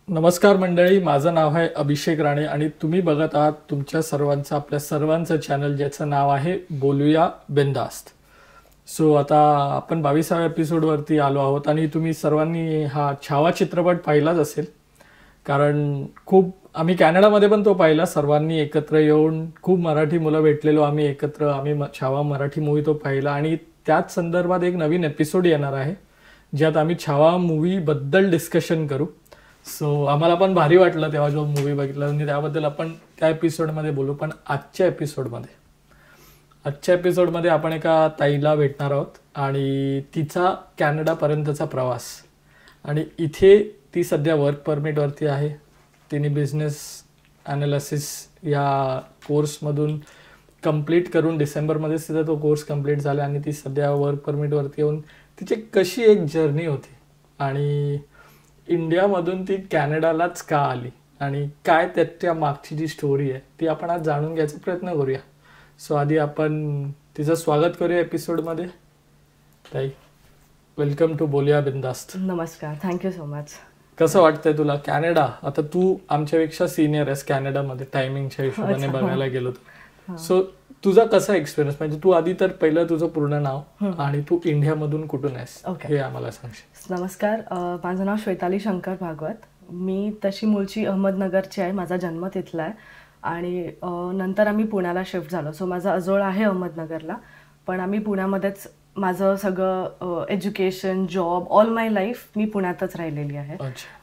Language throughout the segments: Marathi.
नमस्कार मंडळी, माझं नाव आहे अभिषेक राणे आणि तुम्ही बघत आहात तुमच्या सर्वांचं आपल्या सर्वांचं चॅनल ज्याचं नाव आहे बोलूया बिंदास्त. सो आता आपण 22व्या एपिसोडवरती आलो आहोत आणि तुम्ही सर्वांनी हा छावा चित्रपट पाहिलाच असेल, कारण खूप आम्ही कॅनडामध्ये पण तो पाहिला. सर्वांनी एकत्र येऊन खूप मराठी मुलं भेटलेलो आम्ही एकत्र, आम्ही छावा मराठी मूवी तो पाहिला आणि त्याच संदर्भात एक नवीन एपिसोड येणार आहे ज्यात आम्ही छावा मूवीबद्दल डिस्कशन करू. सो आम्हाला पण भारी वाटलं तेव्हा जो मूवी बघितला आणि त्याबद्दल आपण त्या एपिसोडमध्ये बोलू. पण आजच्या एपिसोडमध्ये आपण एका ताईला भेटणार आहोत आणि तिचा कॅनडापर्यंतचा प्रवास. आणि इथे ती सध्या वर्क परमिटवरती आहे. तिने बिझनेस ॲनालिसिस या कोर्समधून कंप्लीट करून डिसेंबरमध्ये तिचा तो कोर्स कंप्लीट झाला आणि ती सध्या वर्क परमिटवरती येऊन तिची कशी एक जर्नी होती आणि इंडियामधून ती कॅनडालाच का आली आणि काय त्याच्या मागची जी स्टोरी आहे ती आपण आज जाणून घ्यायचा प्रयत्न करूया. सो आधी आपण तिचं स्वागत करूया एपिसोडमध्ये. ताई, वेलकम टू बोलूया बिंदास्त. नमस्कार, थँक्यू सो मच. कसं वाटतंय तुला कॅनडा? आता तू आमच्यापेक्षा सिनियर आहेस कॅनडामध्ये टायमिंगच्या हिशोबाने बघायला गेलो तर. सो तुझा कसा एक्सपिरियन्स, म्हणजे तू आधी तर पहिलं तुझं पूर्ण नाव आणि तू इंडियामधून कुठून आहेस हे आम्हाला सांगशील? नमस्कार, माझं नाव श्वेताली शंकर भागवत. मी तशी मूळची अहमदनगरची आहे, माझा जन्म तिथला आहे आणि नंतर आम्ही पुण्याला शिफ्ट झालो. सो माझा आजोळ आहे अहमदनगरला, पण आम्ही पुण्यामध्येच माझं सगळं एज्युकेशन, जॉब, ऑल माय लाईफ मी पुण्यातच राहिलेली आहे.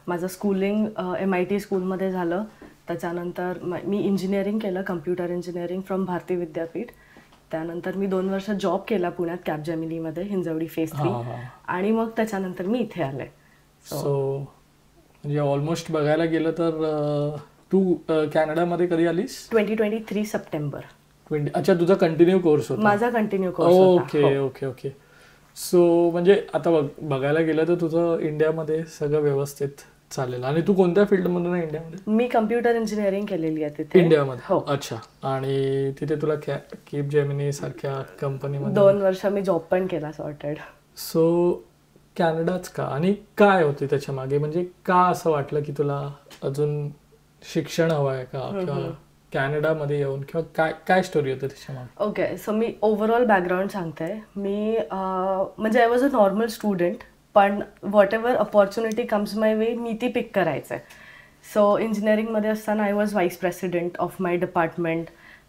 माझं स्कूलिंग MIT स्कूलमध्ये झालं. त्याच्यानंतर मी इंजिनिअरिंग केलं, computer engineering from Bharati Vidyapeeth. त्यानंतर मी 2 वर्ष जॉब केला पुण्यात कॅपजेमिनीमध्ये, हिंजवडी फेज 3, आणि मग त्याच्यानंतर मी इथे आले. सो म्हणजे ऑलमोस्ट बघायला गेलं तर तू कॅनडामध्ये कधी आलीस? 2023 सप्टेंबर. अच्छा, तुझा कंटिन्यू कोर्स होता? माझा कंटिन्यू कोर्स होता. Okay okay okay. सो म्हणजे आता बघायला गेलं तर तुझं इंडियामध्ये सगळं व्यवस्थित चालेल. आणि तू कोणत्या फील्डमधून आहे इंडियामध्ये? मी कम्प्युटर इंजिनिअरिंग केलेली आहे तिथे इंडियामध्ये. हो. अच्छा. आणि तिथे तुला कॅपजेमिनी सारख्या कंपनीमध्ये 2 वर्ष मी जॉब पण केला सॉर्टेड. सो कॅनडाच का आणि काय होते त्याच्या मागे, म्हणजे का असं वाटलं की तुला अजून शिक्षण हवं आहे का किंवा कॅनडामध्ये येऊन, किंवा काय काय स्टोरी होती त्याच्या मागे? ओके, सो मी ओव्हरऑल बॅकग्राऊंड सांगते. मी म्हणजे I was a normal student, पण whatever opportunity comes my way मी ती पिक करायचं आहे. सो इंजिनिअरिंगमध्ये असताना I was vice president of my department.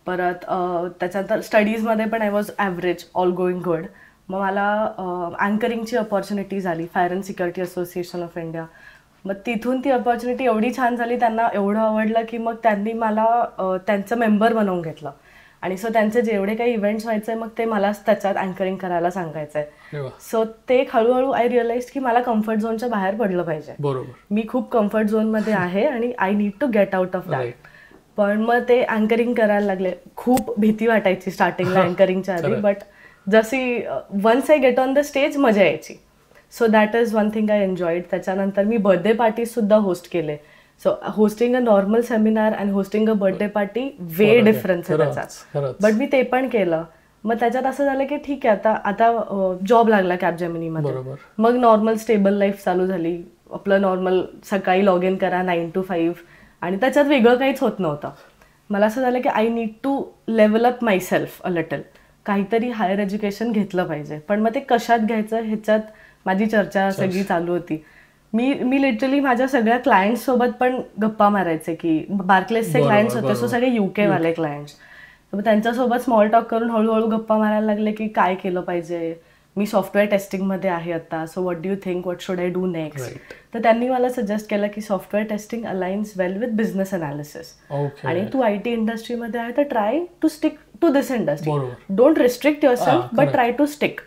परत त्याच्यानंतर स्टडीजमध्ये पण I was average, all going good. मग मला अँकरिंगची अपॉर्च्युनिटीज आली, fire and security association of India. मग तिथून ती अपॉर्च्युनिटी एवढी छान झाली, त्यांना एवढं आवडलं की मग त्यांनी मला त्यांचं मेंबर बनवून घेतलं. आणि सो त्यांचे जेवढे काही इव्हेंट्स व्हायचे मग ते मलाच त्याच्यात अँकरिंग करायला सांगायचं आहे. सो ते हळूहळू आय रिअलाइज की मला कम्फर्ट झोनच्या बाहेर पडलं पाहिजे. बरोबर, मी खूप कम्फर्ट झोनमध्ये आहे आणि I need to get out of that. पण मग ते अँकरिंग करायला लागले. खूप भीती वाटायची स्टार्टिंगला अँकरिंगच्या आधी, बट जशी once I get on the stage मजा यायची. So that is one thing I enjoyed. त्याच्यानंतर मी बर्थडे पार्टीसुद्धा होस्ट केले. So hosting a normal seminar and hosting a birthday party way difference आहे त्याच्यात, बट मी ते पण केलं. मग त्याच्यात असं झालं की ठीक आहे, आता जॉब लागला कॅपजेमिनीमध्ये. मग नॉर्मल स्टेबल लाईफ चालू झाली. आपलं नॉर्मल सकाळी लॉग इन करा 9 to 5 आणि त्याच्यात वेगळं काहीच होत नव्हतं. मला असं झालं की I need to level up myself a little. काहीतरी हायर एज्युकेशन घेतलं पाहिजे, पण मग ते कशात घ्यायचं ह्याच्यात माझी चर्चा सगळी चालू होती. मी लिटरली माझ्या सगळ्या क्लायंट्स सोबत पण गप्पा मारायचे की बार्कलेसचे क्लायंट्स होते, सो सगळे UK वाले क्लायंट्स. मग त्यांच्यासोबत स्मॉल टॉक करून हळूहळू गप्पा मारायला लागले की काय केलं पाहिजे. मी सॉफ्टवेअर टेस्टिंगमध्ये आहे आता, so what do you think, what should I do next. तर त्यांनी मला सजेस्ट केलं की software testing aligns well with business analysis, आणि तू IT इंडस्ट्रीमध्ये आहे तर try to stick to this industry. Don't restrict yourself but try to stick.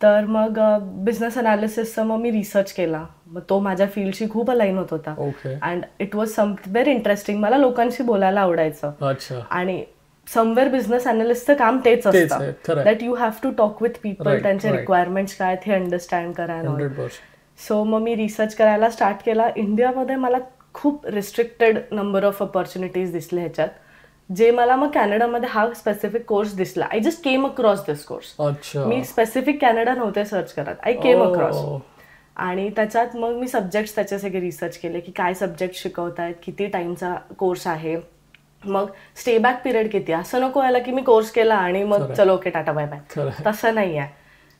तर मग बिझनेस अनालिसिसचा मग मी रिसर्च केला. मग तो माझ्या फील्डशी खूप अलाइन होत होता and it was very interesting. मला लोकांशी बोलायला आवडायचं आणि समवेअर बिझनेस अनालिस्टचं काम तेच असतं, that you have to talk with people, त्यांचे रिक्वायरमेंट्स काय हे अंडरस्टँड करायला. सो मग मी रिसर्च करायला स्टार्ट केला. इंडियामध्ये मला खूप रिस्ट्रिक्टेड नंबर ऑफ अपॉर्च्युनिटीज दिसले ह्याच्यात, जे मला मग कॅनडामध्ये हा स्पेसिफिक कोर्स दिसला. I just came across this course. Me specific Canada नव्हते सर्च करत, आय केम अक्रॉस. आणि त्याच्यात मग मी सब्जेक्ट्स त्याचे सगळे रिसर्च केले की काय सब्जेक्ट शिकवतायत, किती टाईमचा कोर्स आहे, मग स्टे बॅक पिरियड किती. असं नको व्हायला की मी कोर्स केला आणि मग चलो ओके टाटा बाय बाय, तसं नाही आहे.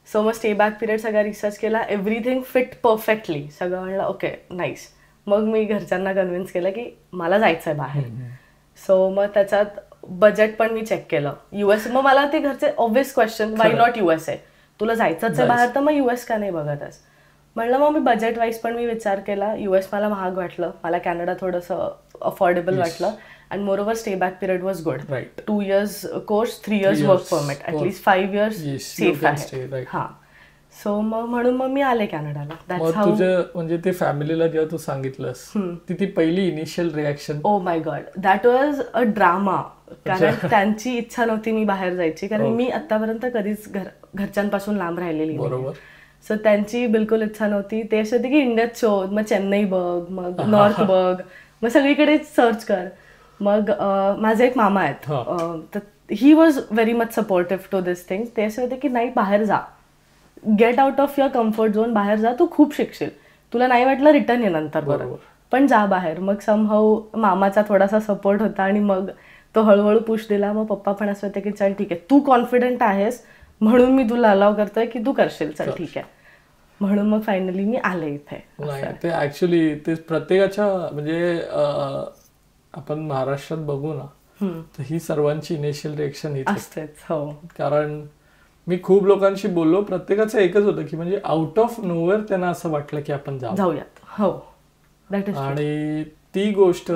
सो मग स्टे बॅक पिरियड सगळा रिसर्च केला, एव्हरीथिंग फिट परफेक्टली, सगळं म्हणलं ओके नाईस. मग मी घरच्यांना कन्व्हिन्स केलं की मला जायचं आहे बाहेर. सो मग त्याच्यात बजेट पण मी चेक केलं. US, मग मला ते घरचे obvious question, why not USA, तुला जायचंच आहे बाहेर तर मग US का नाही बघतच. म्हणलं मग मी बजेट वाईज पण मी विचार केला. US मला महाग वाटलं, मला कॅनडा थोडंसं अफोर्डेबल वाटलं. And more over stay back period was good. 2 years course, 3 years work permit, at least 5 years safe आहे. हां, सो मग म्हणून मग मी आले कॅनडाला. तुझं म्हणजे ते फॅमिलीला जेव्हा तू सांगितलंस ती पहिली initial reaction? Oh my God, that was a drama. कारण त्यांची इच्छा नव्हती मी बाहेर जायची, कारण मी आतापर्यंत कधीच घरच्यांपासून लांब राहिलेली. बरोबर. सो त्यांची बिलकुल इच्छा नव्हती. ते असे होते की इंडियात शोध, मग चेन्नई बघ, मग नॉर्थ बघ, मग सगळीकडे सर्च कर. मग माझे एक मामा आहेत, तर he was very much supportive to this thing. ते असे होते की नाही बाहेर जा, get out of your comfort zone, बाहेर जा, तू खूप शिकशील, तुला नाही वाटलं रिटर्न ये नंतर बरोबर, पण जा बाहेर. मग समहाऊ मामाचा थोडासा सपोर्ट होता आणि मग तो हळूहळू पुश दिला. मग पप्पा पण असं होते की चल ठीक आहे, तू कॉन्फिडंट आहेस म्हणून मी तुला अलाव करतोय की तू करशील, चल ठीक आहे. म्हणून मग फायनली मी आले इथे. ते ऍक्च्युली ते प्रत्येकाच्या म्हणजे आपण महाराष्ट्रात बघू ना तर ही सर्वांची इनिशियल रिएक्शन हीच असतेच. हो, कारण मी खूप लोकांशी बोललो, प्रत्येकाचं एकच होतं की म्हणजे आउट ऑफ नोवेअर त्यांना असं वाटलं की आपण जाऊयात. हो, आणि ती गोष्ट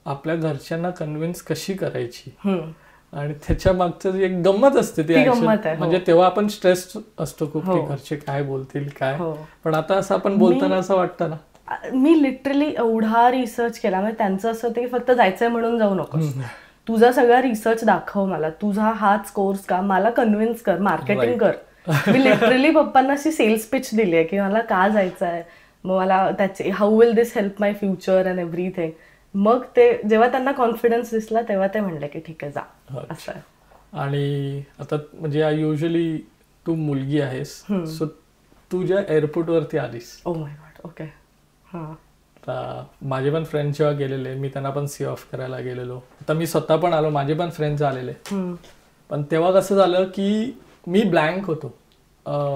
आपल्या घरच्यांना कन्व्हिन्स कशी करायची आणि त्याच्या मागचं एक गंमत असते ती म्हणजे तेव्हा आपण स्ट्रेस असतो खूप की घरचे काय बोलतील काय. पण आता असं आपण बोलताना असं वाटतं ना, मी लिटरली एवढा रिसर्च केला. म्हणजे त्यांचं असं होतं की फक्त जायचंय म्हणून जाऊ नकोस, तुझा सगळा रिसर्च दाखव मला, तुझा हाच कोर्स का, मला कन्व्हिन्स कर, मार्केटिंग कर. मी लिटरली पप्पांना अशी सेल्स पिच दिली आहे की मला का जायचं आहे, मग मला त्याचे how will this help my future and everything. मग ते जेव्हा त्यांना कॉन्फिडन्स दिसला तेव्हा ते म्हणले की ठीक आहे जा, असं आहे. आणि आता म्हणजे युजली तू मुलगी आहेस, सो तू ज्या एअरपोर्टवरती आलीस, ओ माय गॉड, ओके. माझे पण फ्रेंड्स जेव्हा गेलेले, मी त्यांना पण सी ऑफ करायला गेलेलो. आता मी स्वतः पण आलो, माझे पण फ्रेंड्स आलेले. पण तेव्हा कसं झालं की मी ब्लँक होतो.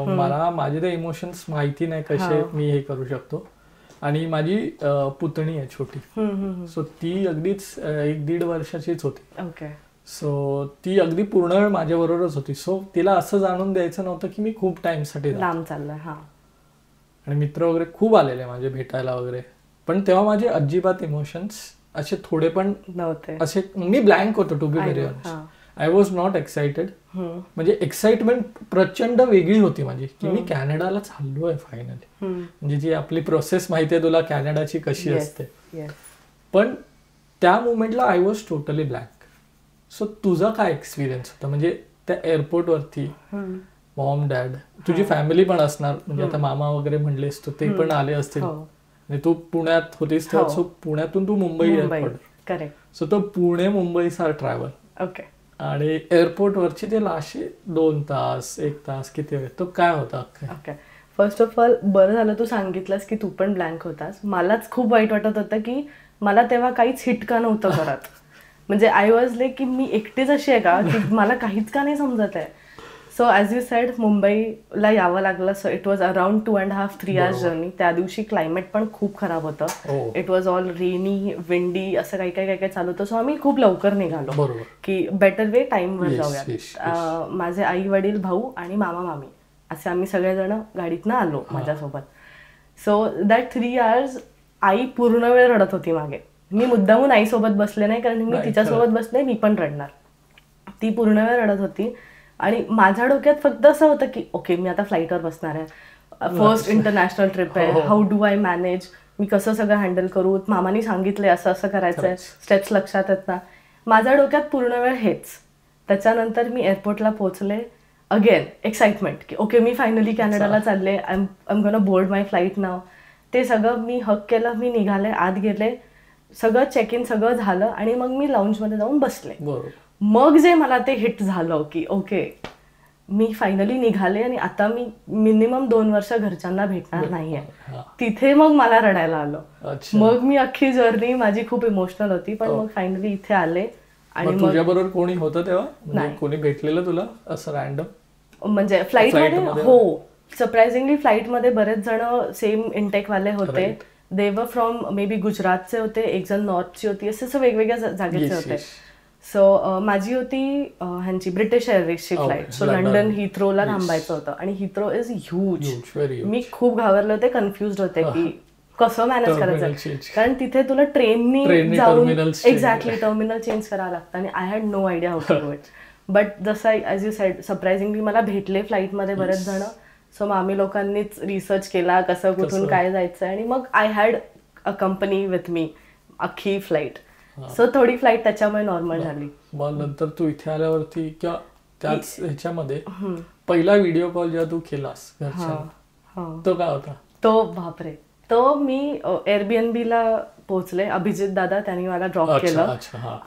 मला माझे ते इमोशन्स माहिती नाही कसे मी हे करू शकतो. आणि माझी पुतणी आहे छोटी, सो ती अगदीच 1-1.5 वर्षाचीच होती. सो ती अगदी पूर्ण वेळ माझ्या बरोबरच होती. सो तिला असं जाणून द्यायचं नव्हतं की मी खूप टाइमसाठी लांब चाललंय. आणि मित्र वगैरे खूप आलेले माझे भेटायला वगैरे, पण तेव्हा माझे अजिबात इमोशन्स असे थोडे पण नव्हते. असे मी ब्लँक होतो to be very honest. I was not excited. म्हणजे एक्साइटमेंट प्रचंड वेगळी होती माझी की मी कॅनडाला चाललोय फायनली. म्हणजे जी आपली प्रोसेस माहितीये तुला कॅनडाची कशी असते, पण त्या मुमेंटला I was totally blank. So तुझा काय एक्सपिरियन्स होता म्हणजे त्या एअरपोर्टवरती? मॉम डॅड, तुझी फॅमिली पण असणार, म्हणजे आता मामा वगैरे म्हणलेस तर ते पण आले असतील. आणि तू पुण्यात होतीस तेव्हा, सो पुण्यातून तू मुंबई एअरपोर्ट, सो तो पुणे मुंबईचा ट्रॅव्हल, ओके. आणि एअरपोर्ट वरची ते लाशे 2 तास 1 तास किती वेळ, तो काय होता? ओके, फर्स्ट ऑफ ऑल बरं झालं तू सांगितलंस की तू पण ब्लँक होतास. मलाच खूप वाईट वाटत होतं की मला तेव्हा काहीच हिट का नव्हतं करत. म्हणजे आय वॉज लाईक की मी एकटीच अशी आहे का की मला काहीच का नाही समजत आहे. सो ॲज यू सेड मुंबईला यावं लागलं. So it was around 2.5-3 hours journey. त्या दिवशी क्लायमेट पण खूप खराब होतं. It was all rainy, windy, असं काही काही चालू होतं. सो आम्ही खूप लवकर निघालो की बेटर वे टाईमवर जाऊयात. माझे आई वडील, भाऊ आणि मामा मामी असे आम्ही सगळेजण गाडीतनं आलो माझ्यासोबत. सो दॅट 3 hours आई पूर्ण वेळ रडत होती मागे. मी मुद्दामून आईसोबत बसले नाही, कारण मी तिच्यासोबत बसले मी पण रडणार. ती पूर्ण वेळ रडत होती आणि माझ्या डोक्यात फक्त असं होतं की ओके मी आता फ्लाईटवर बसणार आहे, फर्स्ट इंटरनॅशनल ट्रिप आहे, हाऊ डू आय मॅनेज, मी कसं सगळं हँडल करू, मामानी सांगितलंय असं असं करायचं आहे, स्टेप्स लक्षात येत ना. माझ्या डोक्यात पूर्ण वेळ हेच. त्याच्यानंतर मी एअरपोर्टला पोहोचले, अगेन एक्साइटमेंट की ओके मी फायनली कॅनडाला चालले, I am gonna board my flight now. ते सगळं मी हक केलं, मी निघाले, आत गेले, सगळं चेक इन सगळं झालं आणि मग मी लाऊंजमध्ये जाऊन बसले. मग जे मला ते हिट झालं की ओके मी फायनली निघाले आणि आता मी मिनिमम 2 वर्ष घरच्यांना भेटणार नाहीये. तिथे मग मला रडायला आलं. मग मी अख्खी जर्नी माझी खूप इमोशनल होती, पण मग फायनली इथे आले. आणि मग तुझ्याबरोबर कोणी होतं तेव्हा, कोणी भेटलेलं तुला असं रॅन्डम? म्हणजे फ्लाईटमध्ये? हो, सरप्राइझिंगली फ्लाईटमध्ये बरेच जण सेम इंटेक वाले होते. दे वर फ्रॉम मे बी गुजरातचे होते, एक जण नॉर्थची होती, असे वेगवेगळ्या जागेचे होते. सो माझी होती ह्यांची ब्रिटिश एअरवेजची फ्लाईट. सो लंडन हिथ्रोला थांबायचं होतं आणि हिथ्रो इज ह्यूज. मी खूप घाबरले होते, कन्फ्युज होते की कसं मॅनेज करायचं, कारण तिथे तुला ट्रेननी जाऊन एक्झॅक्टली टर्मिनल चेंज करावं लागतं आणि I had no idea how to do it. But जसं ॲज यू सेड सरप्राइझिंगली मला भेटले फ्लाईटमध्ये बरेच जण. सो मग आम्ही लोकांनीच रिसर्च केला कसं कुठून काय जायचं आणि मग I had a company with me अख्खी फ्लाईट. सो थोडी फ्लाईट त्याच्यामुळे नॉर्मल झाली. मग नंतर तू इथे आल्यावरती किंवा त्याच ह्याच्यामध्ये पहिला व्हिडिओ कॉल जेव्हा तू केलास घरच्यांना, तो काय होता? तो बापरे, तो मी एअरबीएनबीला पोहोचले. अभिजित दादा त्यांनी मला ड्रॉप केलं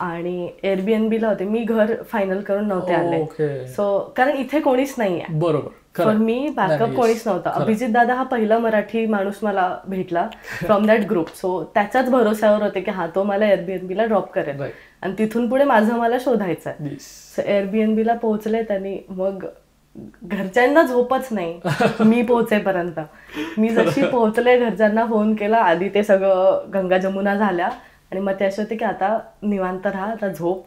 आणि एअरबीएनबीला होते. मी घर फायनल करून नव्हते आले. सो कारण इथे कोणीच नाहीये, बरोबर, फॉर मी बॅकअप कोणीच नव्हतं. अभिजित दादा हा पहिला मराठी माणूस मला भेटला फ्रॉम दॅट ग्रुप. सो त्याच्याच भरोश्यावर होते की हा तो मला एअरबीएनबीला ड्रॉप करेल आणि तिथून पुढे माझं मला शोधायचं आहे. सो एअरबीएनबीला पोहोचले त्यांनी. मग घरच्यांना झोपच नाही मी पोहोचेपर्यंत. मी जशी पोहोचले घरच्यांना फोन केला, आधी ते सगळं गंगा जमुना झाल्या आणि मग ते असे होते की आता निवांत राहा, आता झोप.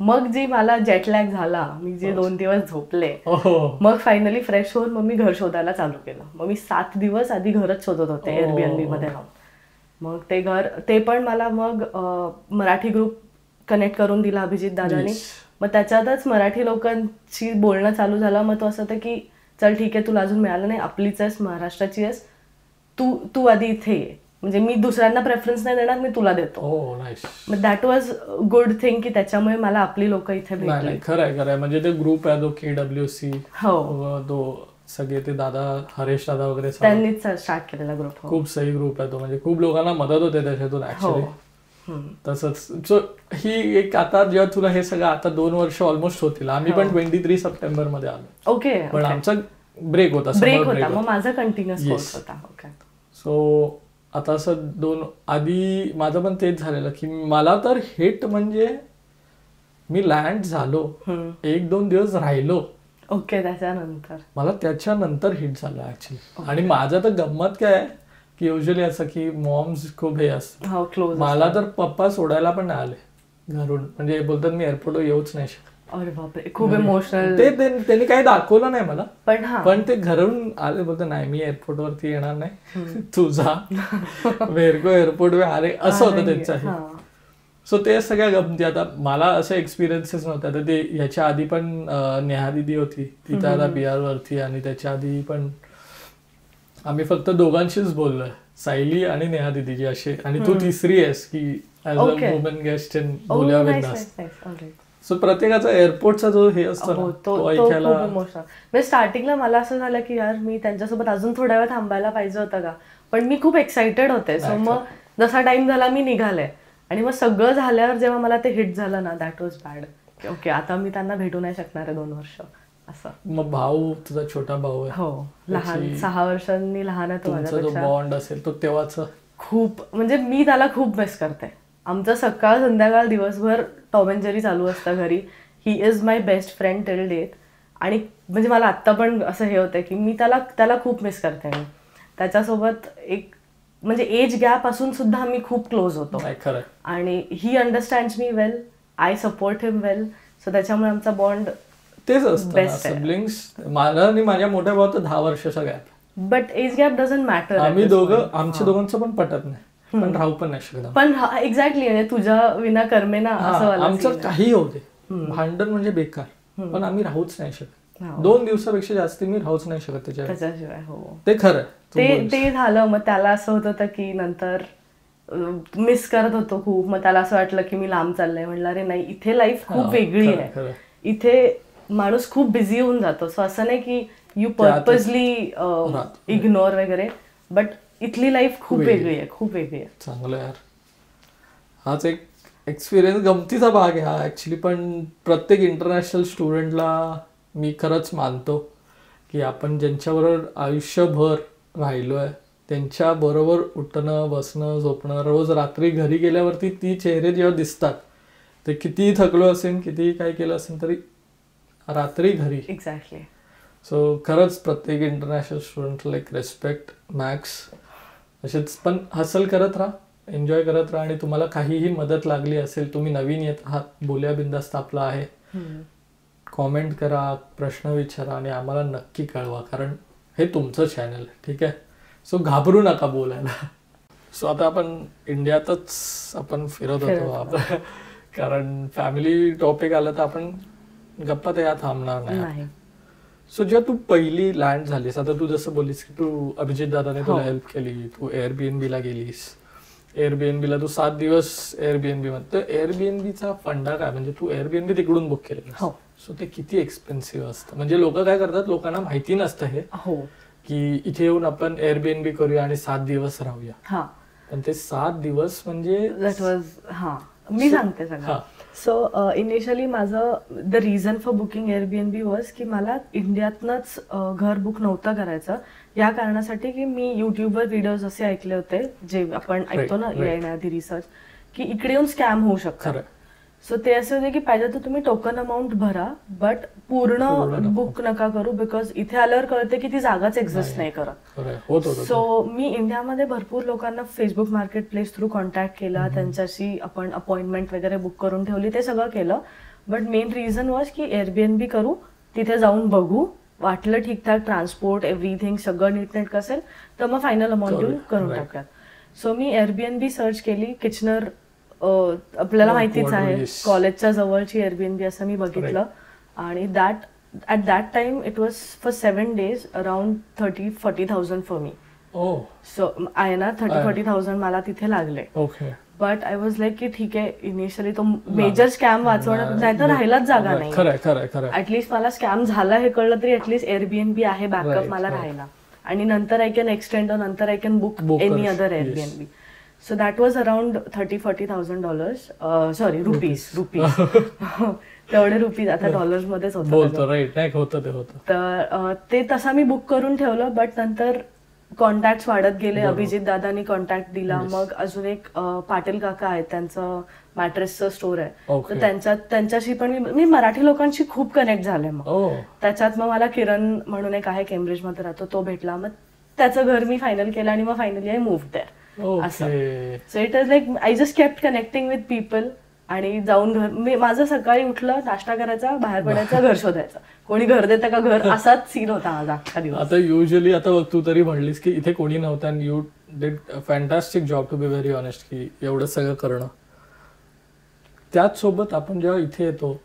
मग जी मला जेटलॅग झाला, मी जे 2 दिवस झोपले, मग फायनली फ्रेश होऊन मग मी घर शोधायला चालू केलं. मग मी 7 दिवस आधी घरच शोधत होते एअरबीएनबी मध्ये राहून. मग ते घर, ते पण मला मग मराठी ग्रुप कनेक्ट करून दिला अभिजित दादानी. मग त्याच्यातच मराठी लोकांशी बोलणं चालू झालं. मग तो असं होतं की चल ठीक आहे, तुला अजून मिळालं नाही, आपलीच आहेस, महाराष्ट्राची आहेस, तू आधी इथे ये, म्हणजे मी दुसऱ्यांना प्रेफरन्स नाही देणार, मी तुला देतो. मग दॅट वॉज गुड थिंग की त्याच्यामुळे मला आपली लोक इथे भेटली. खरंय. म्हणजे ते ग्रुप आहे तो KWC, तो सगळे ते दादा, हरेश दादा वगैरे त्यांनीच स्टार्ट केलेला ग्रुप. खूप सही ग्रुप आहे तो, म्हणजे खूप लोकांना मदत होते त्याच्यातून ऍक्च्युली. तसंच सो ही एक, आता जेव्हा तुला हे सगळं आता 2 वर्ष ऑलमोस्ट होतील, आम्ही पण 23 सप्टेंबर मध्ये आलो. ओके. पण आमचा ब्रेक होता, मग माझा कंटिन्युअस कोर्स होता. ओके. सो आता असं आधी माझं पण तेच झालेलं की मला तर हिट म्हणजे मी लँड झालो, 1-2 दिवस राहिलो. ओके. त्याच्यानंतर मला त्याच्यानंतर हिट झालं ऍक्च्युली. आणि माझं तर गंमत काय आहे की युजली असं की मॉम्स खूप हे असतं, मला तर पप्पा सोडायला पण नाही आले घरून. म्हणजे बोलतात मी एअरपोर्टवर येऊच नाही शकत. अरे बापरे, खूप इमोशनल. त्यांनी काही दाखवलं नाही मला, पण ते घरून आले, बोलतो नाही मी एअरपोर्ट वरती येणार नाही, तू जा, मेरको एअरपोर्ट वर आले, असं होतं त्यांचं. सो ते सगळ्या गमती. आता मला असे एक्सपिरियन्सेस नव्हते. आता ते ह्याच्या आधी पण नेहा दिदी होती तिथं आता PR वरती, आणि त्याच्या आधी पण आम्ही फक्त दोघांशीच बोललोय, सायली आणि नेहा दिदीजी असे, आणि तू तिसरी आहेस की as a woman guest in बोलूया बिंदास. सो प्रत्येकाचा एअरपोर्टचा जो हे असतो तो ऐकायला. स्टार्टिंगला मला असं झालं की यार मी त्यांच्यासोबत अजून थोड्या वेळ थांबायला पाहिजे होतं का, पण मी खूप एक्साइटेड होते. सो मग जसा टाइम झाला मी निघाले आणि मग सगळं झाल्यावर जेव्हा मला ते हिट झालं ना, दॅट वॉज बॅड. ओके, आता मी त्यांना भेटू नाही शकणार आहे 2 वर्ष असं. मग भाऊ, तुझा छोटा भाऊ आहे? हो, लहान, 6 वर्षांनी लहान आहे तो माझ्यापेक्षा. बॉन्ड असेल तो तेव्हाच खूप, म्हणजे मी त्याला खूप मिस करते. आमचं सकाळ संध्याकाळ दिवसभर टॉम अँड जेरी चालू असतं घरी. He is my best friend till date. आणि म्हणजे मला आत्ता पण असं हे होतं की मी त्याला खूप मिस करते. मी त्याच्यासोबत एक म्हणजे एज गॅप असून सुद्धा मी खूप क्लोज होतो. आणि he understands me well, I support him well. So त्याच्यामुळे आमचा बॉन्ड तेच असतं. सिबलिंग्स, मला आणि माझ्या मोठ्या भावाचा 10 वर्षाचा gap. But age gap doesn't matter. आम्ही दोघं, आमच्या दोघांचं पण पटत नाही, पण राहू पण नाही शकत. पण एक्झॅक्टली, म्हणजे तुझ्या विना कर्मे ना असं आमचं काही होते, भांडण म्हणजे बेकार, पण आम्ही राहूच नाही शकत. 2 दिवसापेक्षा जास्त मी राहूच नाही शकत त्याच्याशिवाय. हो, ते खरं. ते झालं. मग त्याला असं होत होतं की नंतर मिस करत होतो खूप. मग त्याला असं वाटलं की मी लांब चाललंय. म्हणलं अरे नाही, इथे लाईफ खूप वेगळी आहे. इथे माणूस खूप बिझी होऊन जातो. सो असं नाही की यू पर्पजली इग्नोर वगैरे, बट इथली लाईफ खूप वेगळी आहे, खूप वेगळी आहे. चांगलं यार. हाच एक एक्सपिरियन्स, गमतीचा भाग आहे हा ऍक्च्युली. पण प्रत्येक इंटरनॅशनल स्टुडंटला मी खरंच मानतो की आपण ज्यांच्याबरोबर आयुष्यभर राहिलोय त्यांच्या बरोबर उठणं बसणं झोपणं, रोज रात्री घरी गेल्यावरती ती चेहरे जेव्हा दिसतात, ते कितीही थकलो असेल कितीही काय केलं असेल तरी रात्री घरी. एक्झॅक्टली. सो खरंच प्रत्येक इंटरनॅशनल स्टुडंटला एक रेस्पेक्ट मॅक्स. असेच पण हसल करत राहा, एन्जॉय करत राहा, आणि तुम्हाला काहीही मदत लागली असेल, तुम्ही नवीन येत आहात, बोल्या बिंदास्त आपला आहे, कॉमेंट करा, प्रश्न विचारा आणि आम्हाला नक्की कळवा, कारण हे तुमचं चॅनल आहे. ठीक आहे. सो घाबरू नका बोलायला. सो आता आपण इंडियातच आपण फिरत होतो आपण, कारण फॅमिली टॉपिक आलं तर आपण गप्पा तर या थांबणार नाही. सो जेव्हा तू पहिली लँड झालीस, आता तू जसं बोललीस की तू अभिजित दादाने तुला हेल्प केली, तू एअरबीएनबीला गेलीस, एअरबीएनबीला तू 7 दिवस एअरबीएनबी मध्ये, तर एअरबीएनबीचा फंडा काय, म्हणजे तू एअरबीएनबी तिकडून बुक केलेलं, सो ते किती एक्सपेन्सिव्ह असतं, म्हणजे लोक काय करतात, लोकांना माहिती नसतं हे की इथे येऊन आपण एअरबीएनबी करूया आणि 7 दिवस राहूया, पण ते 7 दिवस म्हणजे मी सांगते सगळं. सो इनिशियली माझं the reason for booking Airbnb was की मला इंडियातनंच घर बुक नव्हतं करायचं, या कारणासाठी की मी युट्यूबवर व्हिडिओज असे ऐकले होते, जे आपण ऐकतो ना येण्याआधी रिसर्च, की इकडे येऊन स्कॅम होऊ शकतात. सो ते असे होते की पाहिजे तर तुम्ही टोकन अमाऊंट भरा, बट पूर्ण बुक नका करू, बिकॉज इथे आल्यावर कळते की ती जागाच एक्झिस्ट नाही करत. सो मी इंडियामध्ये भरपूर लोकांना Facebook market place through contact केला, त्यांच्याशी आपण अपॉइंटमेंट वगैरे बुक करून ठेवली, ते सगळं केलं. बट मेन रिझन वॉज की एअरबीएनबी करू, तिथे जाऊन बघू, वाटलं ठीकठाक ट्रान्सपोर्ट एव्हरीथिंग सगळं नीटनेट असेल तर मग फायनल अमाऊंट करून टाकूयात. सो मी एअरबीएनबी सर्च केली. किचनर आपल्याला माहितीच आहे, कॉलेजच्या जवळची एअरबीएनबी असं मी बघितलं, आणि at that time it was for 7 days around 30-40,000 for me. So आहे ना 30-40,000 मला तिथे लागले. बट आय वॉज लाईक की ठीक आहे, इनिशियली तो मेजर स्कॅम वाचवण्यात, नाही तर राहायलाच जागा नाही. ऍटलीस्ट मला स्कॅम झाला हे कळलं तरी ऍटलीस्ट एअरबीएनबी आहे बॅकअप मला राहायला, आणि नंतर आय कॅन एक्सटेंड, नंतर I can book any other Airbnb. So that was around $30,000-40,000, sorry, rupees. तेवढे रुपीज, आता डॉलर्स मध्येच होतं. तर ते तसा मी बुक करून ठेवलं. बट नंतर कॉन्टॅक्ट वाढत गेले, अभिजित दादानी कॉन्टॅक्ट दिला, मग अजून एक पाटील काका आहेत, त्यांचं मॅट्रेसचं स्टोर आहे, तर त्यांच्याशी पण मी मराठी लोकांशी खूप कनेक्ट झाले. मग त्याच्यात मग मला किरण म्हणून एक आहे, केम्ब्रिज मध्ये राहतो, तो भेटला, मग त्याचं घर मी फायनल केलं, आणि मग finally I move there. So it is like I just kept connecting with people, आणि जाऊन घर, माझं सकाळी उठलं, नाश्ता करायचा, बाहेर पडायचा, घर शोधायचं, कोणी घर देतं का घर, असाच सीन होता माझा अख्खा दिवस. आता युजली आता तू तरी म्हणलीस की इथे कोणी नव्हतं, आणि you did fantastic job to be very honest, की एवढं सगळं करणं. त्याच सोबत आपण जेव्हा इथे येतो,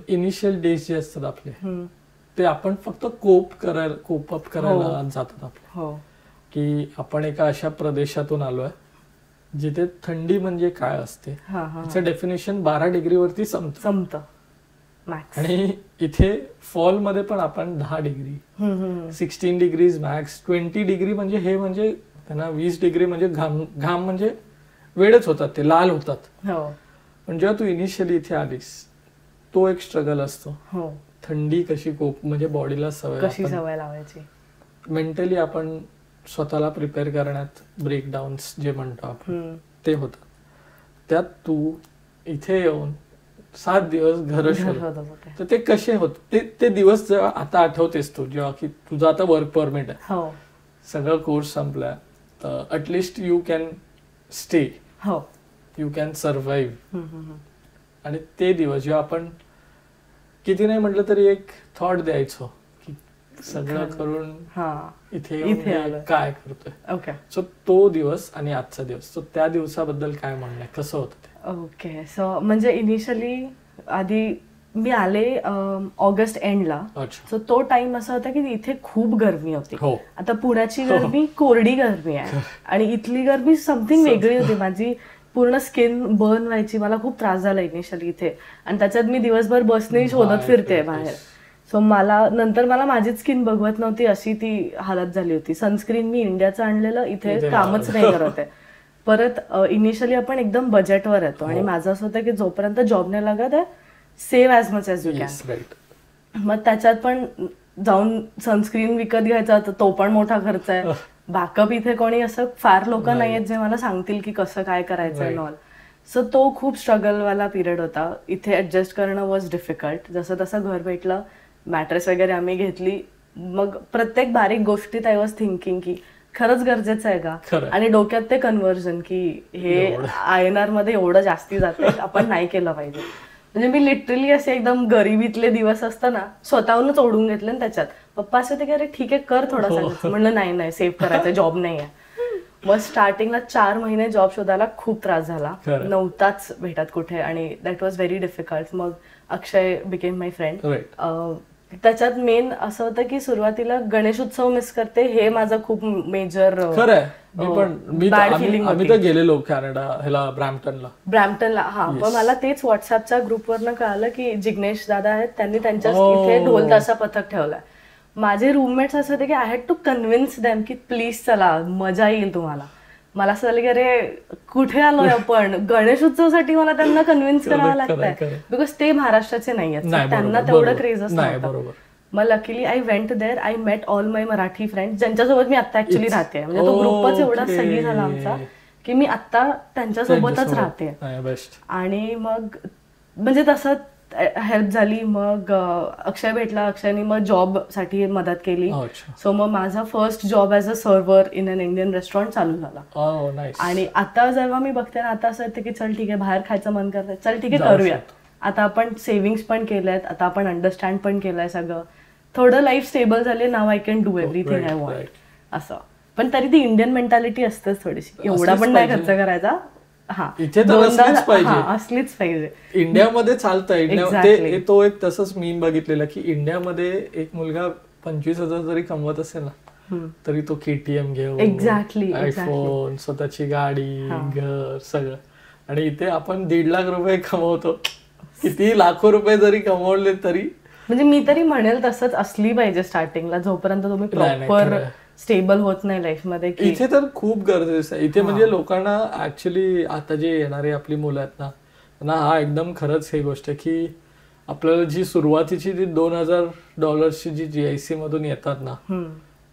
इनिशियल डेज जे असतात आपले, ते आपण फक्त कोप अप करायला जातात आपले, की आपण एका अशा प्रदेशातून आलोय जिथे थंडी म्हणजे काय असते त्याचं डेफिनेशन 12 डिग्रीवरती संपतं, आणि इथे फॉल मध्ये पण आपण 10 डिग्री 16 डिग्रीज मॅक्स 20 डिग्री, म्हणजे हे म्हणजे त्यांना 20 डिग्री म्हणजे घाम म्हणजे वेळच होतात, ते लाल होतात. पण जेव्हा तू इनिशियली इथे आलीस, तो एक स्ट्रगल असतो. थंडी कशी म्हणजे बॉडीला सवय लावायची, मेंटली आपण स्वतःला प्रिपेअर करण्यात ब्रेकडाऊन्स जे म्हणतो आपण ते होतं. त्यात तू इथे येऊन 7 दिवस घर शोधत, तर ते कसे होते ते दिवस, जेव्हा आता आठवतेस तू, जेव्हा की तुझं आता वर्क परमिट आहे, सगळं कोर्स संपलाय, तर at least you can stay, you can survive. आणि ते दिवस जेव्हा आपण किती नाही म्हटलं तरी एक थॉट द्यायचो, सगळं करून इथे काय करतोय. सो तो दिवस आणि आजचा दिवस, सो त्या दिवसाबद्दल काय म्हणणं आहे, कसं होतं ते? ओके, सो म्हणजे इनिशियली आधी मी आले ऑगस्ट एंडला, सो तो टाइम असा होता की इथे खूप गरमी होती. आता पुण्याची गरमी कोरडी गरमी आहे, आणि इथली गरमी समथिंग वेगळी होती. माझी पूर्ण स्किन बर्न व्हायची, मला खूप त्रास झाला इनिशियली इथे, आणि त्याच्यात मी दिवसभर बसने शोधत फिरते बाहेर. सो नंतर मला माझीच स्किन बघवत नव्हती, अशी ती हालत झाली होती. सनस्क्रीन मी इंडियाचं आणलेलं इथे कामच नाही करत आहे. परत इनिशियली आपण एकदम बजेटवर येतो, आणि माझं असं होतं की जोपर्यंत जॉब नाही लागत आहे, save as much as you can. मग त्याच्यात पण जाऊन सनस्क्रीन विकत घ्यायचा तर तो पण मोठा खर्च आहे. बॅकअप इथे कोणी असं फार लोक नाही आहेत जे मला सांगतील की कसं काय करायचं ऑल. सो तो खूप स्ट्रगलवाला पिरियड होता. इथे ऍडजस्ट करणं वॉज डिफिकल्ट. जसं तसं घर भेटलं, मॅट्रेस वगैरे आम्ही घेतली. मग प्रत्येक बारीक गोष्टीत आय वॉज थिंकिंग की खरंच गरजेचं आहे का, आणि डोक्यात ते कन्व्हर्जन की हे INR मध्ये एवढं जास्ती जाते, आपण नाही केलं पाहिजे. म्हणजे मी लिटरली असे एकदम गरिबीतले दिवस असताना स्वतःहूनच ओढून घेतले ना त्याच्यात. पप्पा असं ते की अरे ठीक आहे कर थोडासा. म्हणलं नाही सेव्ह करायचं, जॉब नाही आहे. मग स्टार्टिंगला 4 महिने जॉब शोधायला खूप त्रास झाला, नव्हताच भेटत कुठे, आणि दॅट वॉज व्हेरी डिफिकल्ट. मग अक्षय बिकेम माय फ्रेंड. त्याच्यात मेन असं होतं की सुरुवातीला गणेशोत्सव मिस करते, हे माझं खूप मेजर बॅड फिलिंग. आम्ही तर गेलेलो कॅनडा ह्याला ब्रॅम्प्टनला. हा, पण मला तेच व्हॉट्सअपच्या ग्रुपवरनं कळालं की जिग्नेश दादा आहेत, त्यांनी त्यांच्या इथे ढोल ताशा पथक ठेवलाय. माझे रूममेट्स असं होते की I had to convince them की प्लीज चला, मजा येईल तुम्हाला. मला असं झालं की अरे कुठे आलोय आपण, गणेशोत्सवासाठी मला त्यांना कन्व्हिन्स करावं लागतंय, बिकॉज ते महाराष्ट्राचे नाही आहेत, त्यांना तेवढं क्रेज असतं. मग luckily I went there, I met all my Marathi friends ज्यांच्यासोबत मी आता ऍक्च्युअली राहते. म्हणजे तो ग्रुपच एवढा सही झाला आमचा की मी आता त्यांच्यासोबतच राहते. आणि मग म्हणजे तसं हेल्प झाली. मग अक्षय भेटला, अक्षयने मग जॉब साठी मदत केली. सो मग माझा first job as a server in an Indian restaurant चालू झाला. आणि आता जेव्हा मी बघते ना, आता असं येतं की चल ठीक आहे बाहेर खायचं मन करतंय, चल ठीक आहे करूयात. आता आपण सेव्हिंग्स पण केल्यात, आता आपण अंडरस्टँड पण केलंय सगळं, थोडं लाईफ स्टेबल झाले, now I can do everything I want असं. पण तरी ती इंडियन मेंटॅलिटी असतेच थोडीशी, एवढा पण नाही खर्च करायचा. इथे तर असलीच पाहिजे. इंडियामध्ये चालतंय. तो एक तसंच मीम बघितलेला की इंडियामध्ये एक मुलगा 25,000 जरी कमवत असेल ना, तरी तो KTM घेऊन, एक्झॅक्टली आयफोन, स्वतःची गाडी, घर, सगळं. आणि इथे आपण 1.5 लाख रुपये कमवतो, किती लाखो रुपये जरी कमवले तरी. म्हणजे मी तरी म्हणेल तसंच असली पाहिजे स्टार्टिंगला, जोपर्यंत तुम्ही प्रॉपर स्टेबल होत नाही लाईफ मध्ये. इथे तर खूप गरजेचं आहे. इथे म्हणजे लोकांना ऍक्च्युली आता जे येणारे आपली मुलं आहेत ना, त्यांना हा एकदम खरंच ही गोष्ट आहे की आपल्याला जी सुरुवातीची जी $2,000 जी GIC मधून येतात ना,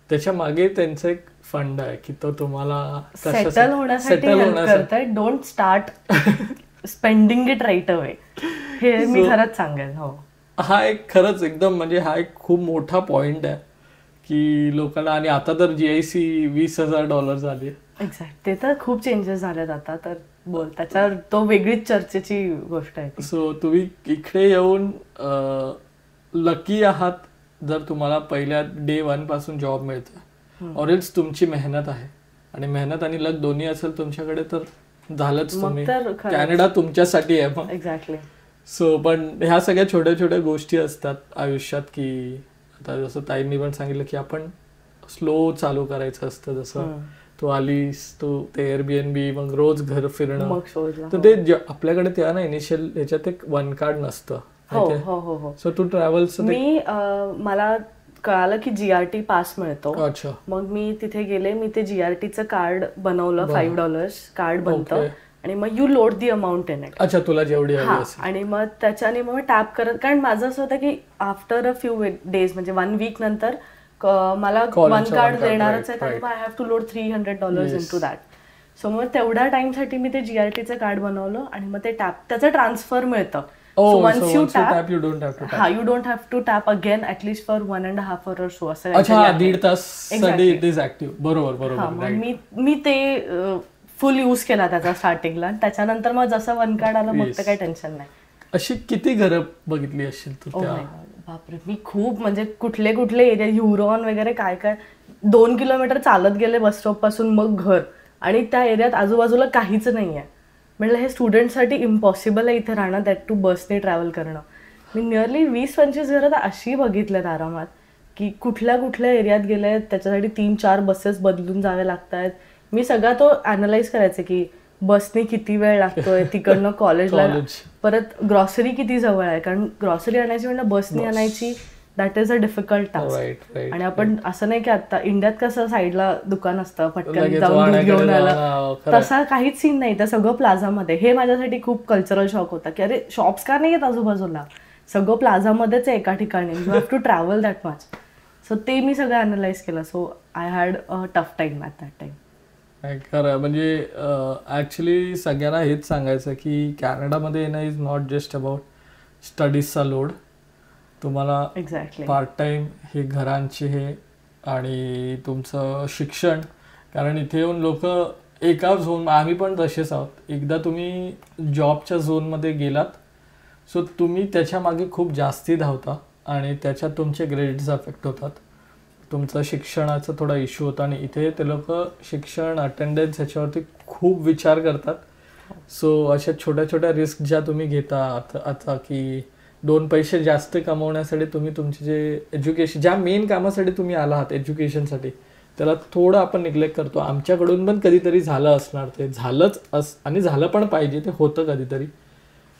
त्याच्या मागे त्यांचं एक फंड आहे की तो तुम्हाला सेटल होण्यासाठी. Don't start spending it right away, हे मी खरंच सांगेन. हो, हा एक खरंच एकदम म्हणजे हा एक खूप मोठा पॉइंट आहे की लोकांना. आणि आता तर GIC $20,000 झाली. एक्झॅक्ट, ते तर खूप चेंजेस झालेत आता तर बोल, त्याच्यावर तो वेगळीच चर्चेची गोष्ट आहे. सो तुम्ही इकडे येऊन लकी आहात जर तुम्हाला पहिल्या डे 1 पासून जॉब मिळतोय, ऑरेल्स तुमची मेहनत आहे, आणि मेहनत आणि लक दोन्ही असेल तुमच्याकडे तर झालंच, तुम्ही कॅनडा तुमच्यासाठी आहे मग. एक्झॅक्टली. सो पण ह्या सगळ्या छोट्या छोट्या गोष्टी असतात आयुष्यात की आता जसं ताईंनी पण सांगितलं की आपण स्लो चालू करायचं असतं. जसं तू आलीस, तू ते Airbnb, मग रोज घर फिरणं, तर ते आपल्याकडे त्या ना इनिशियल ह्याच्यात एक 1 कार्ड नसतं. सो तू ट्रॅव्हल्स, मला कळालं की GRT पास मिळतो. मग मी तिथे गेले, मी ते GRTचं कार्ड बनवलं, $5 कार्ड बनतं, आणि मग you load the amount in it. अच्छा, तुला जेवढी आणि मग त्याच्याने मग टॅप करत, कारण माझं असं होतं की आफ्टर अ फ्यू डेज म्हणजे 1 वीक नंतर मला 1 कार्ड देणारच आहे, त्यामुळे I have to load $300 into that. So मग तेवढ्या टाइमसाठी मी ते GRTचं कार्ड बनवलं, आणि मग ते टॅप, त्याचं ट्रान्सफर मिळतं. So once you tap, you don't have to tap. You don't have to tap again at least for 1.5 hours or so. असं. अच्छा, 1.5 तास इट इज ऍक्टिव्ह. बरोबर. मी ते फुल यूज केला त्याचा स्टार्टिंगला. त्याच्यानंतर मग जसं 1 कार्ड आलं मग तर काही टेन्शन नाही. अशी किती घरं बघितली असशील तू? बापरे, मी खूप, म्हणजे कुठले एरिया, ह्युरॉन वगैरे काय 2 किलोमीटर चालत गेले बस स्टॉप पासून मग घर, आणि त्या एरियात आजूबाजूला काहीच नाहीये. म्हटलं हे स्टुडंटसाठी इम्पॉसिबल आहे इथे राहणं, दॅट टू बसने ट्रॅव्हल करणं. मी नियरली 20-25 घरं तर अशी बघितल्यात आरामात की कुठल्या एरियात गेले, त्याच्यासाठी 3-4 बसेस बदलून जावे लागत आहेत. मी सगळा तो अॅनलाइज करायचे की बसने किती वेळ लागतोय तिकडनं कॉलेजला, परत ग्रॉसरी किती जवळ आहे, कारण ग्रॉसरी आणायची म्हणजे बसने आणायची, that is a difficult task. आणि आपण असं नाही की आता इंडियात कसं साईडला दुकान असतं, पटकन जाऊन दूध घेऊन आलं, तसा काहीच सीन नाही. तर सगळं प्लाझामध्ये. हे माझ्यासाठी खूप कल्चरल शॉक होता की अरे शॉप्स का नाही आहेत आजूबाजूला, सगळं प्लाझामध्येच आहे एका ठिकाणी, you have to travel that much. So ते मी सगळं अनालाइज केलं. So I had a tough time at that time. खरं म्हणजे ॲक्च्युली सगळ्यांना हेच सांगायचं की कॅनडामध्ये येणं इज नॉट जस्ट अबाउट स्टडीजचा लोड. तुम्हाला एक्झॅक्टली पार्ट टाइम हे घरांचे हे आणि तुमचं शिक्षण, कारण इथे येऊन लोक एका झोन, आम्ही पण तसेच आहोत, एकदा तुम्ही जॉबच्या झोनमध्ये गेलात सो तुम्ही त्याच्या मागे खूप जास्ती धावता आणि त्याच्यात तुमचे ग्रेड्स अफेक्ट होतात, तुमचं शिक्षणाचा थोडा इश्यू होता. आणि इथे ते लोक शिक्षण अटेंडन्स ह्याच्यावरती खूप विचार करतात. सो अशा छोट्या छोट्या रिस्क ज्या तुम्ही घेता आता की 2 पैसे जास्त कमवण्यासाठी तुम्ही तुमचे जे एज्युकेशन, ज्या मेन कामासाठी तुम्ही आला आहात एज्युकेशनसाठी, त्याला थोडं आपण निग्लेक्ट करतो. आमच्याकडून पण कधीतरी झालं असणार, ते झालंच आणि झालं पण पाहिजे, ते होतं कधीतरी.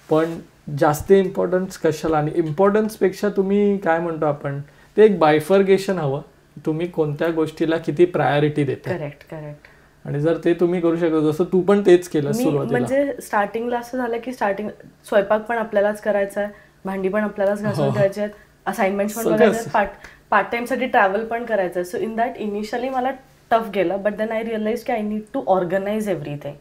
पण जास्त इम्पॉर्टन्स कशाला, आणि इम्पॉर्टन्सपेक्षा तुम्ही काय म्हणतो आपण ते एक बायफर्गेशन हवं, तुम्ही कोणत्या गोष्टीला किती प्रायोरिटी देता. Correct correct. आणि जर ते तुम्ही करू शकता, जसं तू पण तेच केलं सुरुवातीला. म्हणजे स्टार्टिंगला असं झालं की स्वयंपाक पण आपल्यालाच करायचा आहे, भांडी पण आपल्यालाच घासून ठेवायची आहेत, असाइनमेंट्स पण बघायचे, पार्ट टाइमसाठी ट्रॅव्हल पण करायचं. सो इन दॅट इनिशियली मला टफ गेलं, बट देन आय रिअलाइज की I need to organize everything.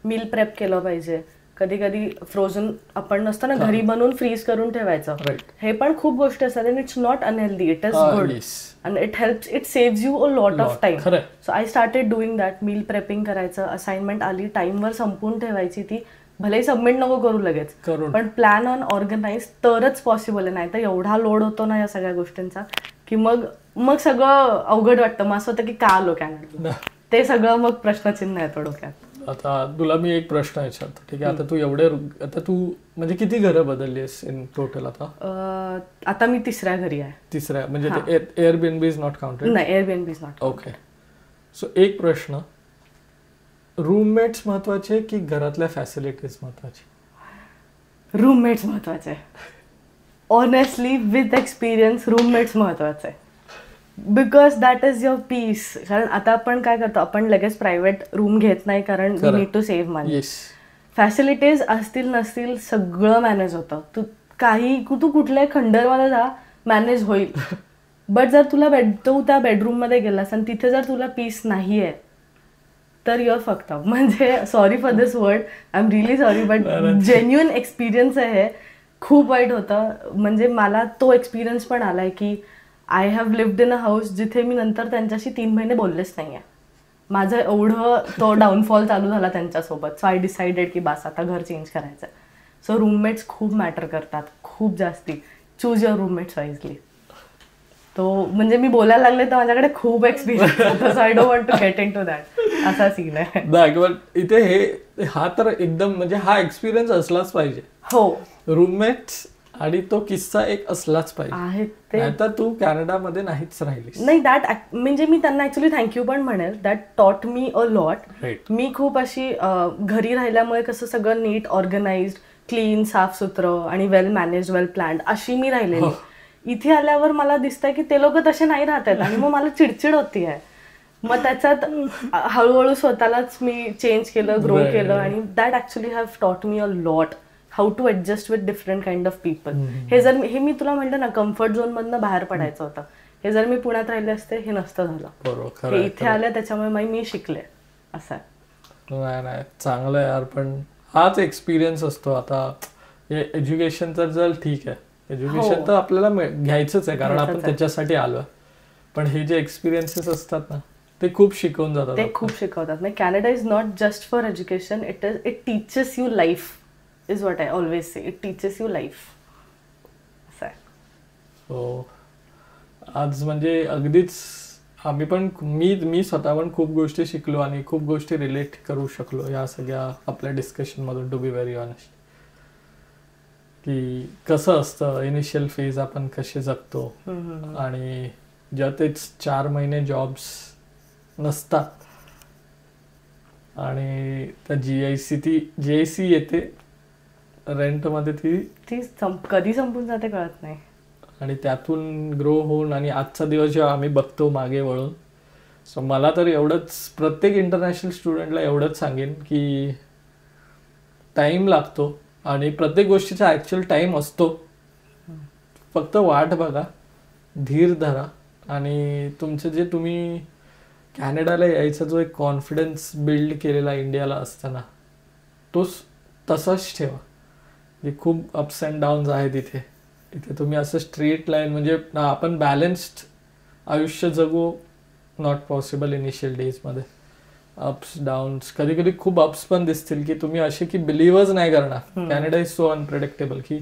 Meal prep केलं पाहिजे, कधी कधी फ्रोझन आपण नसतं ना घरी बनवून फ्रीज करून ठेवायचं, हे पण खूप गोष्टी असतात. And it's not unhealthy, it is good and it helps, it saves you a lot of time. So I started doing that. Meal prepping करायचं, असाइनमेंट आली टाइमवर संपवून ठेवायची, ती भलेही सबमिट नको करू लगेच, पण प्लॅन ऑन ऑर्गनाइज तरच पॉसिबल आहे. नाही तर एवढा लोड होतो ना या सगळ्या गोष्टींचा की मग सगळं अवघड वाटतं. मग असं होतं की का आलो कॅनडा, ते सगळं मग प्रश्नचिन्ह येतो डोक्यात. आता तुला मी एक प्रश्न विचारतो, ठीक आहे? आता तू म्हणजे किती घरं बदललीस इन टोटल? आता मी तिसऱ्या घरी आहे. तिसऱ्या म्हणजे एअरबीएनबी इज नॉट काउंटेड? नाही, Airbnb is not. Okay. So एक प्रश्न, रूममेट्स महत्वाचे की घरातल्या फॅसिलिटीज महत्वाचे? रूममेट्स महत्वाचे. ऑनेस्टली विथ एक्सपिरियन्स रूममेट्स महत्वाचे, because that is your peace. कारण आता आपण काय करतो, आपण लगेच प्रायव्हेट रूम घेत नाही कारण we need to save money. Facilities असतील नसतील सगळं मॅनेज होतं. तू कुठल्याही खंडरमध्ये जा, मॅनेज होईल. बट जर तू त्या बेडरूममध्ये गेलास आणि तिथे जर तुला पीस नाही आहे तर युअर फक्ड अप. म्हणजे sorry for this word, I am really sorry, but genuine experience आहे. खूप वाईट होतं. म्हणजे मला तो एक्सपिरियन्स पण आलाय की I have lived in a house जिथे मी नंतर त्यांच्याशी 3 महिने बोललेच नाही आहे. माझं एवढं तो डाऊनफॉल चालू झाला त्यांच्यासोबत. सो आय डिसाइडेड की बस आता घर चेंज करायचं. सो रूममेट्स खूप मॅटर करतात, खूप जास्ती. Choose your roommates wisely. तो म्हणजे मी बोलायला लागले तर माझ्याकडे खूप एक्सपिरियन्स होता. So I don't want to get into that. असा सीन आहे. इथे हा तर एकदम म्हणजे हा एक्सपिरियन्स असलाच पाहिजे. हो, रूममेट्स आणि तो किस्सा एक असलाच पाहिजे. नाहीतर तू कॅनडामध्ये नाहीच राहिलीस. नाही, दॅट म्हणजे मी त्यांना ऍक्च्युली थँक्यू पण म्हणेल. दॅट टॉट मी अ लॉट. मी खूप अशी घरी राहिल्यामुळे कसं सगळं नीट ऑर्गनाइज्ड, क्लीन, साफसुथरं आणि वेल मॅनेज, वेल प्लॅन्ड अशी मी राहिलेली. इथे आल्यावर मला दिसतंय की ते लोक तसे नाही राहत आहेत आणि मग मला चिडचिड होती आहे. मग त्याच्यात हळूहळू स्वतःलाच मी चेंज केलं, ग्रो केलं आणि that actually have taught me a lot how to adjust with different kind of people. हे मी तुला म्हणलं ना, कम्फर्ट झोन मधनं बाहेर पडायचं होतं. हे जर मी पुण्यात राहिले असते हे नसतं झालं. हे इथे आले त्याच्यामुळे मी शिकले. असं नाही चांगलं यार. पण हाच एक्सपिरियन्स असतो. आता एज्युकेशन तर जर ठीक आहे, एज्युकेशन तर आपल्याला घ्यायचंच आहे कारण आपण त्याच्यासाठी आलोय. पण हे जे एक्सपिरियन्सेस असतात ना ते खूप शिकवून जातात. ते खूप शिकवतात. म्हणजे Canada is not just for education, it teaches you life is what I always say. It teaches you life. असं आहे. हो, आज म्हणजे अगदीच आम्ही पण मी स्वतः पण खूप गोष्टी शिकलो आणि खूप गोष्टी रिलेट करू शकलो या सगळ्या आपल्या डिस्कशन मधून. टू बी व्हेरी ऑनेस्ट, की कसं असतं इनिशियल फेज आपण कसे जगतो आणि जेव्हा तेच 4 महिने जॉब्स नसतात आणि त्या जीआयसी येते रेंटमध्ये, ती कधी संपून जाते कळत नाही. आणि त्यातून ग्रो होऊन आणि आजचा दिवस जेव्हा आम्ही बघतो मागे वळून. सो मला तर एवढंच, प्रत्येक इंटरनॅशनल स्टुडंटला एवढंच सांगेन की टाइम लागतो आणि प्रत्येक गोष्टीचा ऍक्च्युअल टाइम असतो, फक्त वाट बघा, धीर धरा आणि तुमचं जे तुम्ही कॅनडाला यायचा जो एक कॉन्फिडन्स बिल्ड केलेला इंडियाला असताना तो तसाच ठेवा. खूप अप्स अँड डाऊन्स आहेत इथे तुम्ही असं स्ट्रेट लाईन म्हणजे आपण बॅलन्स्ड आयुष्य जगू नॉट पॉसिबल इनिशियल डेजमध्ये. अप्स डाऊन्स, कधी कधी खूप अप्स पण दिसतील की तुम्ही असे की बिलीव्हच नाही करणार. कॅनडा इज सो अनप्रेडिक्टेबल की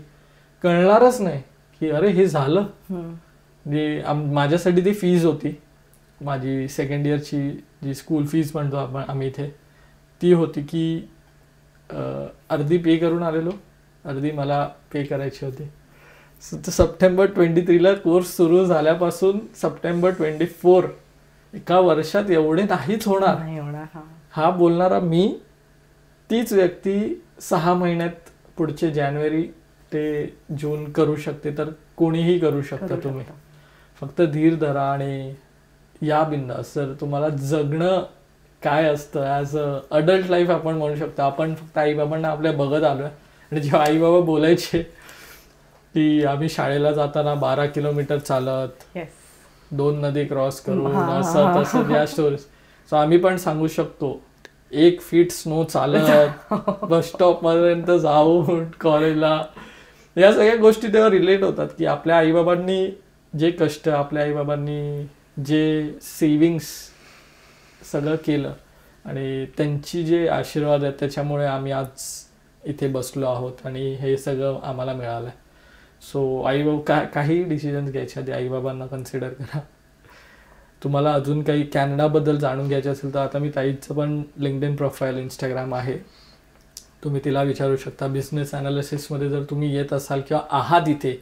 कळणारच नाही की अरे हे झालं. माझ्यासाठी ती फीज होती, माझी सेकंड इयरची जी स्कूल फीज म्हणतो आपण आम्ही इथे, ती होती की अर्धी पे करून आलेलो, अर्धी मला पे करायची होती. सप्टेंबर 23ला कोर्स सुरू झाल्यापासून सप्टेंबर 24 एका वर्षात एवढे नाहीच होणार हा बोलणारा मी, तीच व्यक्ती 6 महिन्यात पुढचे जानेवारी ते जून करू शकते. तर कोणीही करू शकता तुम्ही. फक्त धीर धरा आणि या बिंदास. जर तुम्हाला जगणं काय असतं ॲज अ अडल्ट लाईफ आपण म्हणू शकतो. आपण फक्त आईबाबांना आपल्या बघत आलोय आणि जेव्हा आईबाबा बोलायचे की आम्ही शाळेला जाताना 12 किलोमीटर चालत, 2 नदी क्रॉस करून, असं तसं ज्या स्टोरीज, सो आम्ही पण सांगू शकतो 1 फीट स्नो चालत बस स्टॉप पर्यंत जाऊन कॉलेजला. या सगळ्या गोष्टी तेव्हा रिलेट होतात की आपल्या आईबाबांनी जे कष्ट, आपल्या आईबाबांनी जे सेविंग्स सगळं केलं आणि त्यांची जे आशीर्वाद आहेत त्याच्यामुळे आम्ही आज इथे बसलो आहोत आणि हे सगळं आम्हाला मिळालं. सो आईबाबा काही डिसिजन घ्यायच्या आधी आईबाबांना कन्सिडर करा. तुम्हाला अजून काही कॅनडाबद्दल जाणून घ्यायचं असेल तर आता मी ताईचं पण लिंक्डइन प्रोफाईल, इंस्टाग्राम आहे, तुम्ही तिला विचारू शकता. बिझनेस अनालिसिसमध्ये जर तुम्ही येत असाल किंवा आहात इथे,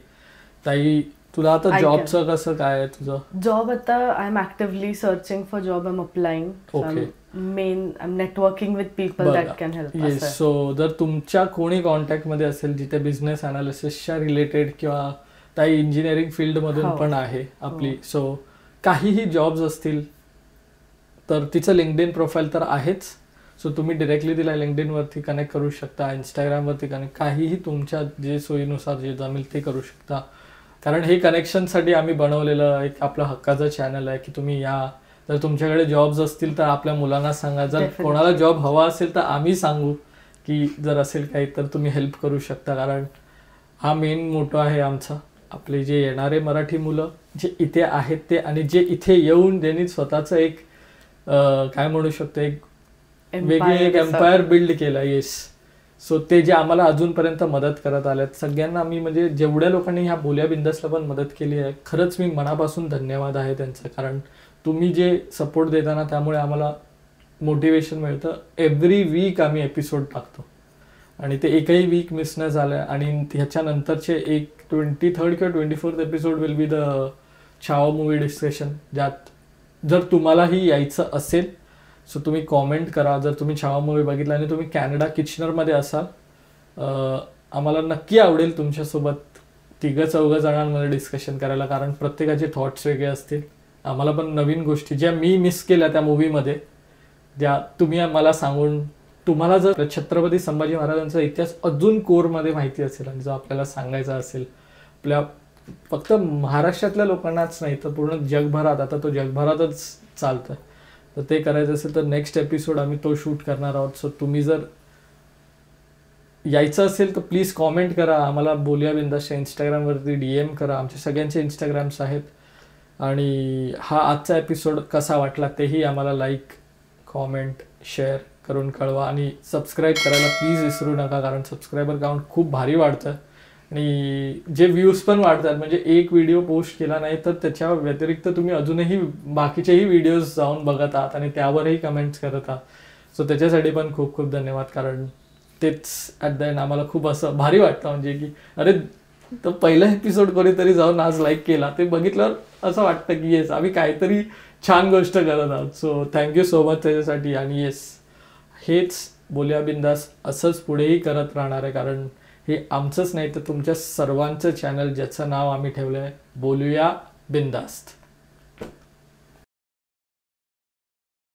ताई तुला आता जॉबचं कसं काय आहे तुझं? जॉब आता I am actively searching for job, I am applying. Okay. Main I am networking with people that can help us. So जर तुमच्या कोणी कॉन्टॅक्टमध्ये असेल जिथे बिझनेस अनालिसिसच्या रिलेटेड किंवा ताई इंजिनिअरिंग फील्डमधून पण आहे आपली, सो काहीही जॉब्स असतील तर तिचं लिंक्डइन प्रोफाईल तर आहेच. सो तुम्ही डिरेक्टली तिला लिंक्डइनवरती कनेक्ट करू शकता, इंस्टाग्रामवरती कनेक्ट, काहीही तुमच्या जे सोयीनुसार जे जमेल ते करू शकता. कारण हे कनेक्शनसाठी आम्ही बनवलेलं एक आपलं हक्काचं चॅनल आहे की तुम्ही या. जर तुमच्याकडे जॉब्स असतील तर आपल्या मुलांना सांगा. जर कोणाला जॉब हवा असेल तर आम्ही सांगू की जर असेल काही तर तुम्ही हेल्प करू शकता. कारण हा मेन मोटो आहे आमचा. आपले जे येणारे मराठी मुलं जे इथे आहेत ते आणि जे इथे येऊन ज्यांनी स्वतःचं एक काय म्हणू शकतो एक वेगळे एक एम्पायर बिल्ड केलं. येस. सो ते जे आम्हाला अजूनपर्यंत मदत करत आल्यात सगळ्यांना मी म्हणजे जेवढ्या लोकांनी ह्या बोल्या बिंदासला पण मदत केली आहे खरंच मी मनापासून धन्यवाद आहे त्यांचं. कारण तुम्ही जे सपोर्ट देताना त्यामुळे आम्हाला मोटिवेशन मिळतं. एव्हरी वीक आम्ही एपिसोड टाकतो आणि ते एकही वीक मिस न झालं. आणि ह्याच्यानंतरचे एक 23rd किंवा 24th episode will be the Chhaava movie discussion, ज्यात जर तुम्हालाही यायचं असेल सो तुम्ही कॉमेंट करा. जर तुम्ही छावा मूवी बघितला आणि तुम्ही कॅनडा किचनरमध्ये असाल, आम्हाला नक्की आवडेल तुमच्यासोबत 3-4 जणांमध्ये डिस्कशन करायला. कारण प्रत्येकाचे थॉट्स वेगळे असतील. आम्हाला पण नवीन गोष्टी ज्या मी मिस केल्या त्या मूवीमध्ये ज्या तुम्ही मला सांगून, तुम्हाला जर छत्रपती संभाजी महाराजांचा इतिहास अजून कोरमध्ये माहिती असेल आणि जो आपल्याला सांगायचा असेल आपल्या फक्त महाराष्ट्रातल्या लोकांनाच नाही तर पूर्ण जगभरात, आता तो जगभरातच चालतं, तर ते करायचं असेल तर नेक्स्ट एपिसोड आम्ही तो शूट करणार आहोत. सो तुम्ही जर यायचं असेल तर प्लीज कॉमेंट करा आम्हाला. बोलिया बिंदासच्या इंस्टाग्रामवरती DM करा. आमचे सगळ्यांचे इंस्टाग्राम्स आहेत. आणि हा आजचा एपिसोड कसा वाटला तेही आम्हाला लाईक, कॉमेंट, शेअर करून कळवा. आणि सबस्क्राईब करायला प्लीज विसरू नका. कारण सबस्क्रायबर काउंट खूप भारी वाढतं आणि जे व्ह्यूज पण वाढतात. म्हणजे एक व्हिडिओ पोस्ट केला नाही तर त्याच्या व्यतिरिक्त तुम्ही अजूनही बाकीचेही व्हिडिओज जाऊन बघत आहात आणि त्यावरही कमेंट्स करत आहात. सो त्याच्यासाठी पण खूप खूप धन्यवाद. कारण तेच ॲट द एंड आम्हाला खूप असं भारी वाटतं म्हणजे की अरे तर पहिला एपिसोड कोणीतरी जाऊन आज लाईक केला ते बघितल्यावर असं वाटतं की येस आम्ही काहीतरी छान गोष्ट करत आहोत. सो थँक्यू सो मच त्याच्यासाठी. आणि येस हेच बोलिया बिंदास असंच पुढेही करत राहणार आहे. कारण हे आमचंच नाही तर तुमच्या सर्वांचं चॅनल ज्याचं नाव आम्ही ठेवलं आहे बोलूया बिंदास्त.